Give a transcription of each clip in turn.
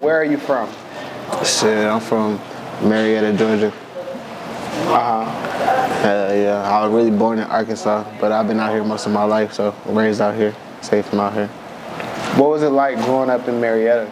Where are you from? Shit, I'm from Marietta, Georgia. Yeah, I was really born in Arkansas, but I've been out here most of my life, so raised out here, safe from out here. What was it like growing up in Marietta?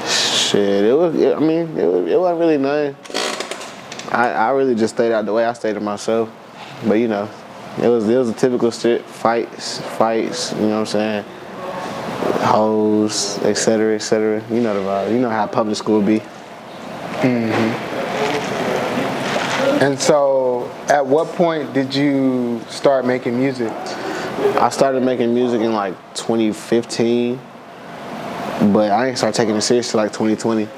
Shit, it wasn't really nothing. I really just stayed out the way. I stayed to myself, but you know, it was a typical shit, fights, you know what I'm saying? Hoes, etc., etc. You know the vibe. You know how public school be. And so, at what point did you start making music? I started making music in like 2015, but I didn't start taking it serious till like 2020.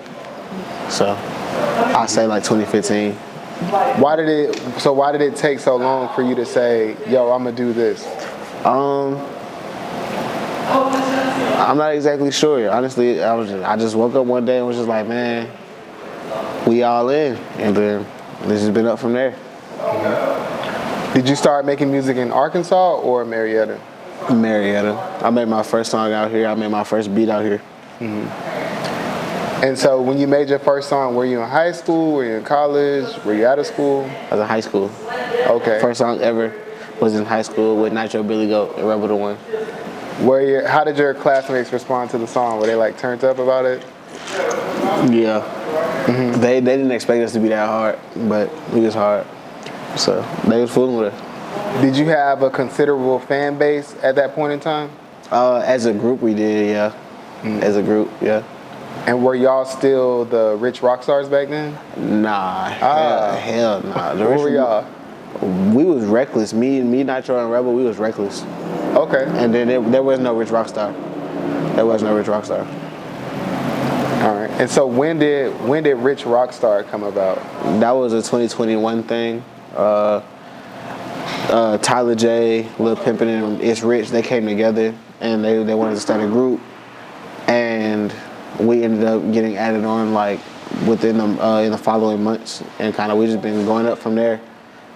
So I say like 2015. Why did it take so long for you to say, yo, I'm gonna do this? I'm not exactly sure. Honestly, I just woke up one day and was just like, man, we all in, and then this has been up from there. Did you start making music in Arkansas or Marietta? Marietta. I made my first song out here. I made my first beat out here. And so when you made your first song, were you in high school? Were you in college? Were you out of school? I was in high school. Okay. First song ever was in high school with Nitro, Billy Goat, and Rebel the One. How did your classmates respond to the song? Were they like turned up about it? Yeah. They didn't expect us to be that hard, but we was hard. So they was fooling with us. Did you have a considerable fan base at that point in time? As a group, we did, yeah. As a group, yeah. And were y'all still the rich rock stars back then? Nah, hell nah. Where were y'all? We was reckless. Me, Nitro, and Rebel, we was reckless. Okay. And then there was no rich rock star. There was no rich rock star. All right. And so when did Rich Rockstar come about? That was a 2021 thing. Tyler J, Lil Pimpin, and It's Rich, they came together and they wanted to start a group, and we ended up getting added on like within in the following months, and kind of we just been going up from there.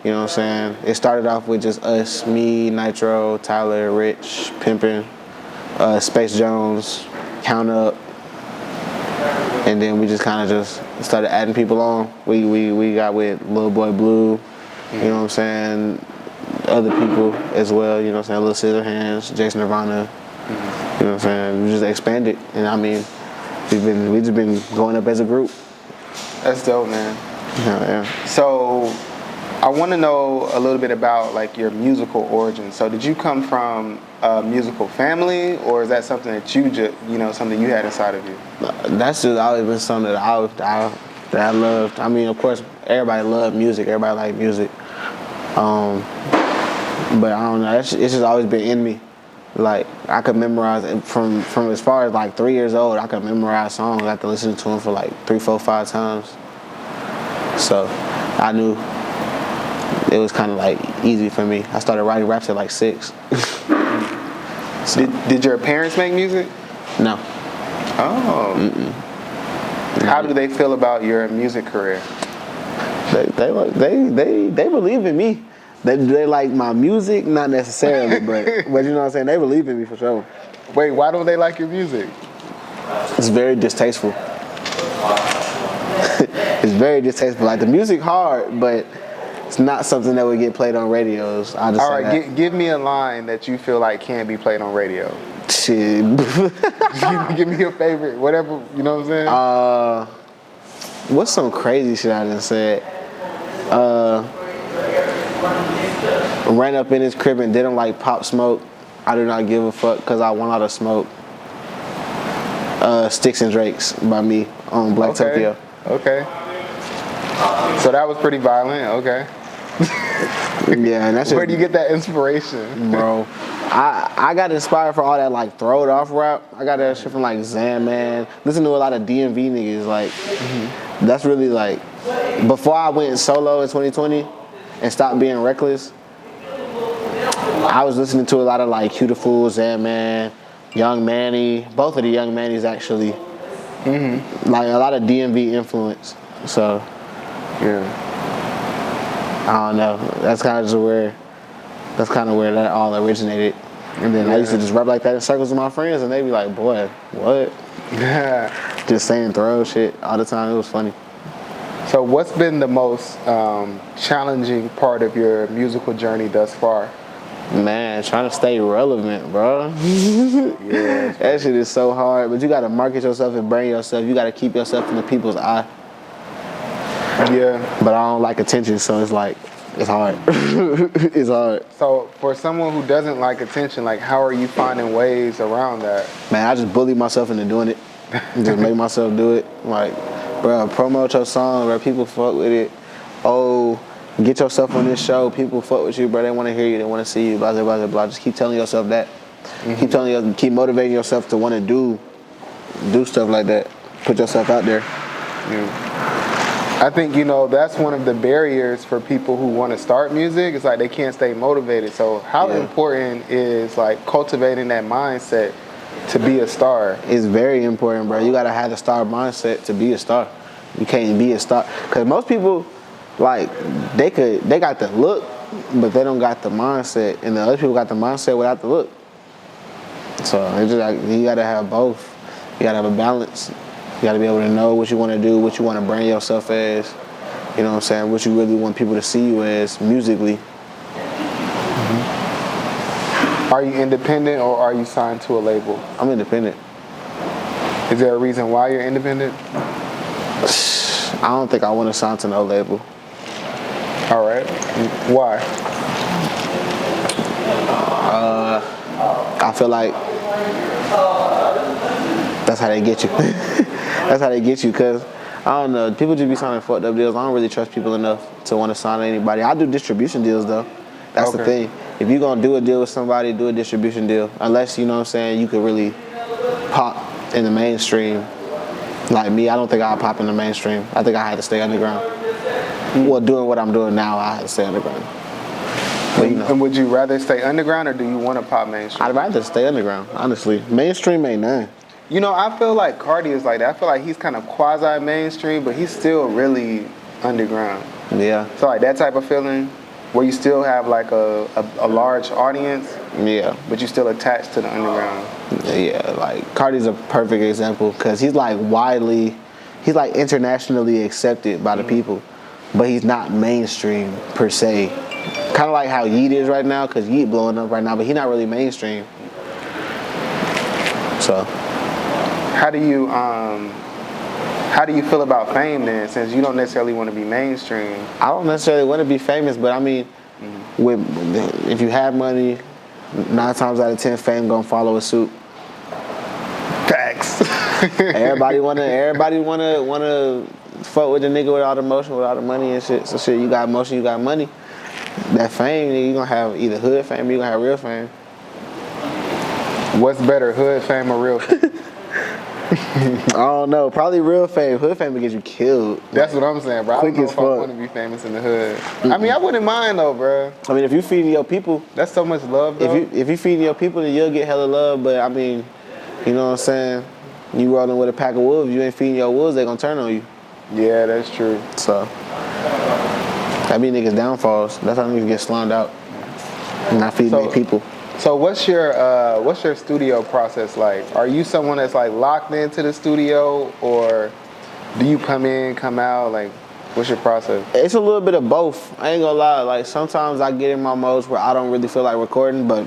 You know what I'm saying? It started off with just us, me, Nitro, Tyler, Rich, Pimpin, Space Jones, Count Up, and then we just kind of just started adding people on. We got with Lil Boy Blue, you know what I'm saying? Other people as well, you know what I'm saying? Lil Scissorhands, Jason Nirvana, you know what I'm saying? We just expanded, and I mean, we just been going up as a group. That's dope, man. Yeah. So I want to know a little bit about like your musical origin. So did you come from a musical family, or is that something that something you had inside of you? That's just always been something that I loved. I mean, of course, everybody loved music. Everybody liked music. But I don't know. It's just always been in me. Like I could memorize from as far as like 3 years old. I could memorize songs. I had to listen to them for like 3, 4, 5 times. So I knew it was kind of like easy for me. I started writing raps at like 6. So. Did your parents make music? No. Oh. How do they feel about your music career? They believe in me. They like my music, not necessarily, but you know what I'm saying? They believe in me for sure. Wait, why don't they like your music? It's very distasteful. It's very distasteful. Like the music hard, but it's not something that would get played on radios. All right, give me a line that you feel like can't be played on radio. Shit. Give me your favorite, whatever, you know what I'm saying? What's some crazy shit I done said? Ran up in his crib and didn't like Pop Smoke. I do not give a fuck because I want all the smoke. Sticks and Drakes by me on Black Tokyo. Okay. So that was pretty violent. Okay. Yeah, and that's where do you get that inspiration, bro? I got inspired for all that like throw it off rap. I got that shit from like Zan Man. Listen to a lot of DMV niggas. Like that's really like before I went solo in 2020 and stopped being reckless. I was listening to a lot of like Q the Fool, Zan Man, Young Manny, both of the Young Mannies actually. Like a lot of DMV influence. So yeah, I don't know. That's kind of where that all originated. And then I used to just rap like that in circles with my friends, and they be like, "Boy, what?" Yeah. just saying throw shit all the time. It was funny. So what's been the most challenging part of your musical journey thus far? Man, trying to stay relevant, bro. Yeah, that shit is so hard. But you gotta market yourself and brand yourself. You gotta keep yourself in the people's eye. Yeah. But I don't like attention, so it's like, it's hard. It's hard. So for someone who doesn't like attention, like how are you finding ways around that? Man, I just bully myself into doing it. Just make myself do it. Like, bro, promote your song, bro. People fuck with it. Oh, get yourself on this show. People fuck with you, bro. They want to hear you. They want to see you. Blah, blah, blah, blah. Just keep telling yourself that. Mm-hmm. Keep motivating yourself to want to do stuff like that. Put yourself out there. Yeah. I think, that's one of the barriers for people who want to start music. It's like they can't stay motivated. So how important is like cultivating that mindset to be a star? It's very important, bro. You got to have the star mindset to be a star. You can't be a star. Because most people, like, they got the look, but they don't got the mindset. And the other people got the mindset without the look. So it's just like, you got to have both. You got to have a balance. You got to be able to know what you want to do, what you want to brand yourself as. You know what I'm saying? What you really want people to see you as musically. Mm-hmm. Are you independent or are you signed to a label? I'm independent. Is there a reason why you're independent? I don't think I want to sign to no label. All right. Why? I feel like that's how they get you. That's how they get you, because, I don't know, people just be signing fucked up deals. I don't really trust people enough to want to sign to anybody. I do distribution deals, though. That's the thing. If you're going to do a deal with somebody, do a distribution deal. Unless, you know what I'm saying, you could really pop in the mainstream. Like me, I don't think I'll pop in the mainstream. I think I had to stay underground. Well, doing what I'm doing now, I had to stay underground. But, And would you rather stay underground or do you want to pop mainstream? I'd rather stay underground, honestly. Mainstream ain't none. I feel like Cardi is like that. I feel like he's kind of quasi-mainstream, but he's still really underground. Yeah. So like that type of feeling where you still have like a large audience. Yeah. But you're still attached to the underground. Yeah, like Cardi's a perfect example because he's like internationally accepted by the people, but he's not mainstream per se. Kind of like how Yeet is right now, because Yeet blowing up right now, but he's not really mainstream. So. How do you feel about fame then, since you don't necessarily want to be mainstream? I don't necessarily want to be famous, but I mean, if you have money, 9 times out of 10, fame gonna follow suit. Facts. everybody wanna fuck with the nigga with all the motion, with all the money and shit. So shit, you got motion, you got money. That fame, you gonna have either hood fame or you gonna have real fame. What's better, hood fame or real fame? I don't know. Probably real fame. Hood fame will get you killed. That's what I'm saying, bro. Quick as fuck. I want to be famous in the hood. I mean, I wouldn't mind though, bro. I mean, if you feeding your people, that's so much love, though. If you feeding your people, then you'll get hella love. But I mean, you know what I'm saying? You rolling with a pack of wolves, you ain't feeding your wolves, they gonna turn on you. Yeah, that's true. So that be niggas' downfalls. That's how niggas get slimed out. Not feeding their people. So what's your studio process like? Are you someone that's like locked into the studio, or do you come in, come out? Like, what's your process? It's a little bit of both. I ain't gonna lie. Like sometimes I get in my modes where I don't really feel like recording, but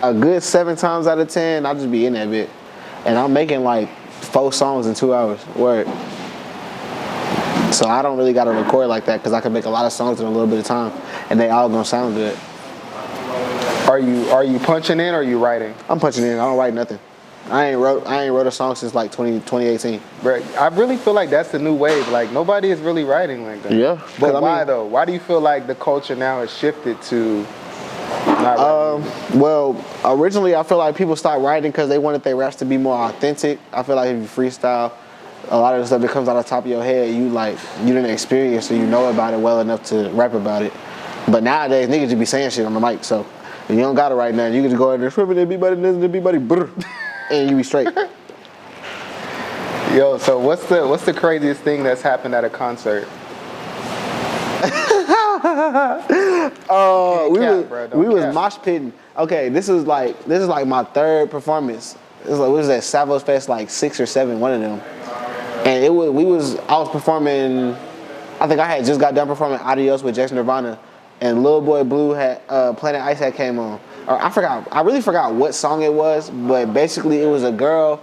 a good 7 times out of 10, I'll just be in that bit, and I'm making like 4 songs in 2 hours. Word. So I don't really gotta record like that because I can make a lot of songs in a little bit of time, and they all gonna sound good. Are you punching in or are you writing? I'm punching in. I don't write nothing. I ain't wrote a song since like 2018. Right. I really feel like that's the new wave. Like nobody is really writing like that. Yeah. But why though? Why do you feel like the culture now has shifted to not writing? Well, originally I feel like people stopped writing because they wanted their raps to be more authentic. I feel like if you freestyle, a lot of the stuff that comes out of the top of your head, you didn't experience, so you know about it well enough to rap about it. But nowadays niggas just be saying shit on the mic, so you don't gotta write nothing. You can just go in there, swimming, everybody, and you be straight. Yo, so what's the craziest thing that's happened at a concert? We was mosh pitting. Okay, this is like my 3rd performance. It was like, what was that, Savos Fest, like 6 or 7, one of them. And I was performing, I think I had just got done performing Adios with Jason Nirvana, and Lil Boy Blue had, Planet Ice had came on. Or I really forgot what song it was, but basically it was a girl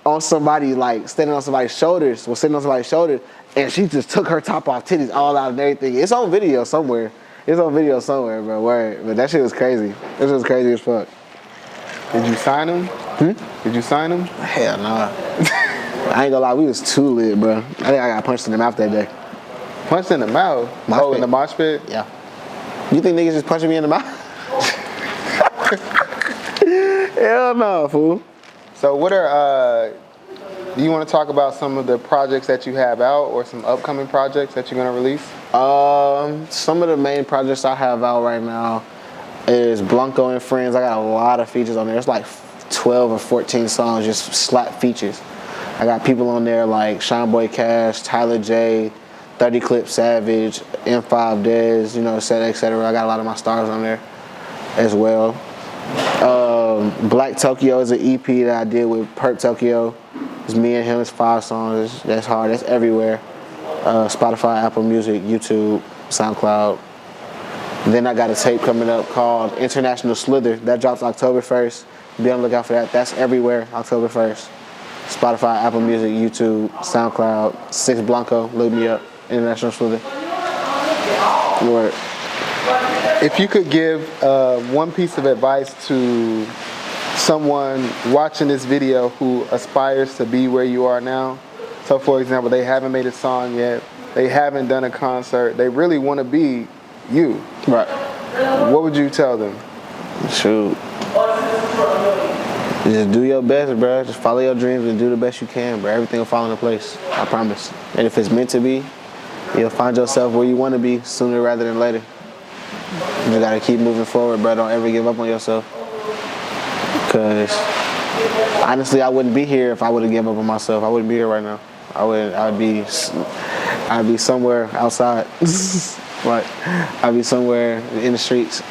on somebody, like, sitting on somebody's shoulders, and she just took her top off, titties all out and everything. It's on video somewhere. Bro. Word. But that shit was crazy. That shit was crazy as fuck. Did you sign him? Did you sign him? Hell nah. I ain't gonna lie, we was too lit, bro. I think I got punched in the mouth that day. Punched in the mouth? In the mosh pit? Yeah. You think niggas just punching me in the mouth? Hell no, fool. So what are, do you want to talk about some of the projects that you have out or some upcoming projects that you're going to release? Some of the main projects I have out right now is Blanco and Friends. I got a lot of features on there. It's like 12 or 14 songs, just slap features. I got people on there like Sean Boy Cash, Tyler J, 30 Clip Savage, M5 Dez, you know, etc. I got a lot of my stars on there as well. Black Tokyo is an EP that I did with Perp Tokyo. It's me and him. It's 5 songs. That's hard. That's everywhere. Spotify, Apple Music, YouTube, SoundCloud. Then I got a tape coming up called International Slither. That drops October 1st. Be on the lookout for that. That's everywhere, October 1st. Spotify, Apple Music, YouTube, SoundCloud, 6 Blanco, look me up, International Slither. Word. If you could give one piece of advice to someone watching this video who aspires to be where you are now, so for example, they haven't made a song yet, they haven't done a concert, they really want to be you. Right. What would you tell them? Shoot. Just do your best, bro. Just follow your dreams and do the best you can, bro. Everything will fall into place. I promise. And if it's meant to be, you'll find yourself where you want to be sooner rather than later. You gotta keep moving forward, bro. Don't ever give up on yourself. Because honestly, I wouldn't be here if I would have given up on myself. I wouldn't be here right now. I'd be somewhere outside. Like, I'd be somewhere in the streets.